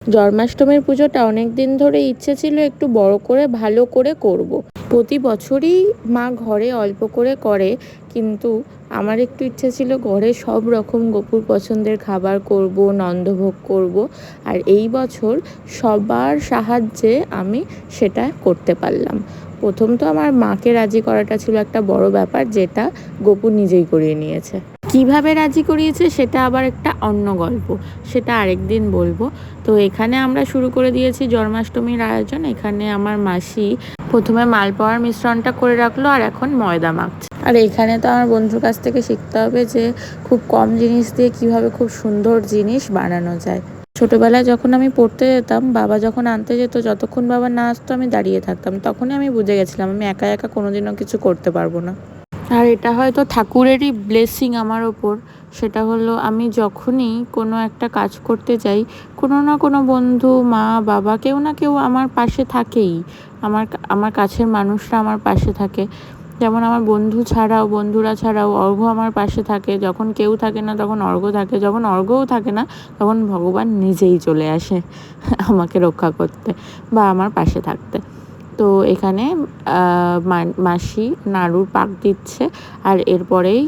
জন্মাষ্টমীর পুজোটা অনেক দিন ধরে ইচ্ছে ছিল একটু বড় করে ভালো করে করব। প্রতি বছরই মা ঘরে অল্প করে করে, কিন্তু আমার একটু ইচ্ছে ছিল ঘরে সব রকম গোপুর পছন্দের খাবার করব, নন্দভোগ করব। আর এই বছর সবার সাহায্যে আমি সেটা করতে পারলাম। প্রথম তো আমার মাকে রাজি করাটা ছিল একটা বড় ব্যাপার, যেটা গোপু নিজেই করিয়ে নিয়েছে। কিভাবে রাজি করিয়েছে সেটা আবার একটা অন্য গল্প, সেটা আরেক দিন বলবো। তো এখানে আমরা শুরু করে দিয়েছি জন্মাষ্টমীর আয়োজন। এখানে আমার মাসি প্রথমে মালপোয়ার মিশ্রণটা করে রাখলো, আর এখন ময়দা মাখছে। আর এখানে তো আমার বন্ধুর কাছ থেকে শিখতে হবে যে খুব কম জিনিস দিয়ে কিভাবে খুব সুন্দর জিনিস বানানো যায়। ছোটবেলায় যখন আমি পড়তে যেতাম, বাবা যখন আনতে যেত, যতক্ষণ বাবা না আসতো আমি দাঁড়িয়ে থাকতাম। তখনই আমি বুঝে গেছিলাম আমি একা একা কোনোদিনও কিছু করতে পারবো না। আর এটা হয়তো ঠাকুরেরই ব্লেসিং আমার ওপর। সেটা হলো আমি যখনই কোনো একটা কাজ করতে যাই, কোনো না কোনো বন্ধু, মা, বাবা, কেউ না কেউ আমার পাশে থাকেই। আমার কাছের মানুষরা আমার পাশে থাকে। যেমন আমার বন্ধুরা ছাড়াও অর্ঘ্য আমার পাশে থাকে। যখন কেউ থাকে না তখন অর্ঘ্য থাকে, যখন অর্ঘ্যও থাকে না তখন ভগবান নিজেই চলে আসে আমাকে রক্ষা করতে বা আমার পাশে থাকতে। তো এখানে মাসি নাড়ুর পাক দিচ্ছে, আর এরপরেই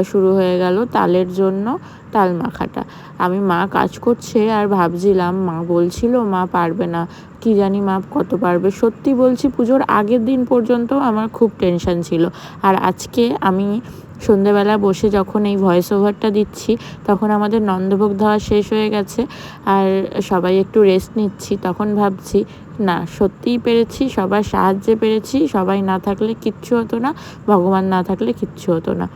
শুরু হয়ে গেল তালের জন্য তাল মাখাটা। আমি মা কাজ করছে আর ভাবছিলাম, মা বলছিল মা পারবে না, কি জানি মা কত পারবে। সত্যি বলছি, পুজোর আগের দিন পর্যন্ত আমার খুব টেনশন ছিল। আর আজকে আমি সন্ধেবেলা বসে যখন এই ভয়েস ওভারটা দিচ্ছি, তখন আমাদের নন্দভোগ দেওয়া শেষ হয়ে গেছে আর সবাই একটু রেস্ট নিচ্ছি। তখন ভাবছি, না সত্যিই পেরেছি, সবার সাহায্যে পেরেছি। সবাই না থাকলে কিচ্ছু হতো না, ভগবান না থাকলে কিচ্ছু হতো না।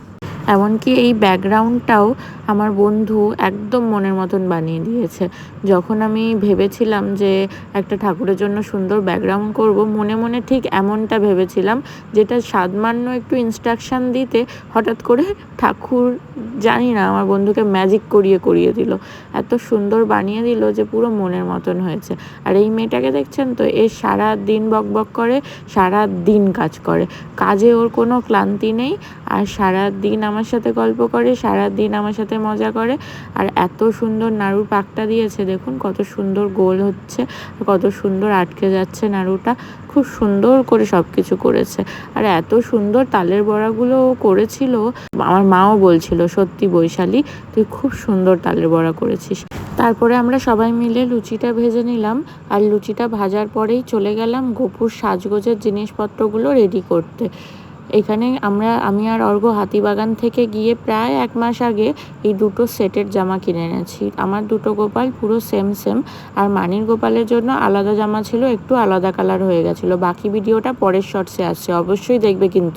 এমনকি এই ব্যাকগ্রাউন্ডটাও আমার বন্ধু একদম মনের মতন বানিয়ে দিয়েছে। যখন আমি ভেবেছিলাম যে একটা ঠাকুরের জন্য সুন্দর ব্যাকগ্রাউন্ড করব, মনে মনে ঠিক এমনটা ভেবেছিলাম, যেটা সামান্য একটু ইনস্ট্রাকশান দিতে হঠাৎ করে ঠাকুর জানি না আমার বন্ধুকে ম্যাজিক করিয়ে দিল। এত সুন্দর বানিয়ে দিল যে পুরো মনের মতন হয়েছে। আর এই মেয়েটাকে দেখছেন তো, এ সারা দিন বকবক করে, সারা দিন কাজ করে, কাজে ওর কোনো ক্লান্তি নেই। আর সারা দিন আমার সাথে গল্প করে, সারা দিন আমার সাথে মজা করে। আর এত সুন্দর নাড়ুর পাকটা দিয়েছে, দেখুন কত সুন্দর গোল হচ্ছে, কত সুন্দর আটকে যাচ্ছে নাড়ুটা। খুব সুন্দর করে সব কিছু করেছে। আর এত সুন্দর তালের বড়াগুলো করেছিল, আমার মাও বলছিল সত্যি বৈশালী, তুই খুব সুন্দর তালের বড়া করেছিস। তারপরে আমরা সবাই মিলে লুচিটা ভেজে নিলাম। আর লুচিটা ভাজার পরেই চলে গেলাম গোপুর সাজগোজের জিনিসপত্রগুলো রেডি করতে। এখানে আমি আর অর্ঘ্য হাতিবাগান থেকে গিয়ে প্রায় 1 মাস আগে এই দুটো সেটের জামা কিনে এনেছি। আমার দুটো গোপাল পুরো সেম, আর মানির গোপালের জন্য আলাদা জামা ছিল, একটু আলাদা কালার হয়ে গেছিলো। বাকি ভিডিওটা পরের শর্টসে আসছে, অবশ্যই দেখবে কিন্তু।